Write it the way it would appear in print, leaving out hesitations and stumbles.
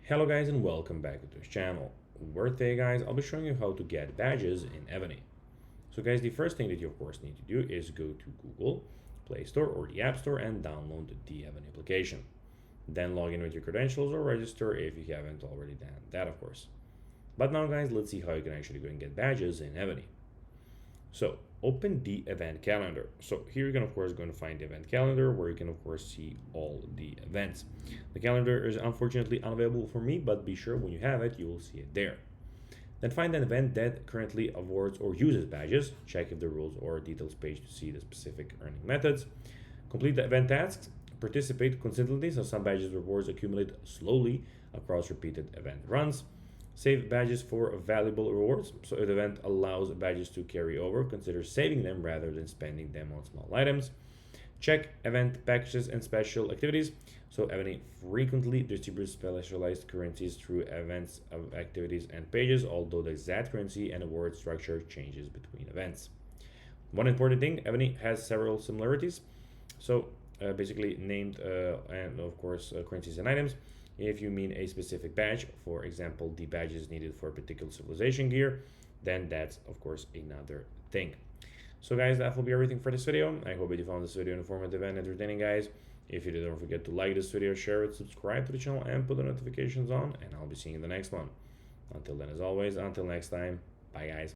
Hello guys and welcome back to this channel, where today guys I'll be showing you how to get badges in Evony. So guys, the first thing that you of course need to do is go to Google Play Store or the App Store and download the Evony application. Then log in with your credentials or register if you haven't already done that of course. But now guys, let's see how you can actually go and get badges in Evony. So open the event calendar. So here you're going to of course going to find the event calendar where you can of course see all the events. The calendar is unfortunately unavailable for me, but be sure when you have it, you will see it there. Then find an event that currently awards or uses badges. Check if the rules or details page to see the specific earning methods. Complete the event tasks. Participate consistently, so some badges rewards accumulate slowly across repeated event runs. Save badges for valuable rewards. So if the event allows badges to carry over, consider saving them rather than spending them on small items. Check event packages and special activities. So Evony frequently distributes specialized currencies through events of activities and pages, although the exact currency and award structure changes between events. One important thing, Evony has several similarities. So basically named and of course currencies and items. If you mean a specific badge, for example, the badge is needed for a particular civilization gear, then that's of course another thing. So guys, that will be everything for this video. I hope you found this video informative and entertaining, guys. If you did, don't forget to like this video, share it, subscribe to the channel, and put the notifications on, and I'll be seeing you in the next one. Until then, as always, until next time, bye guys.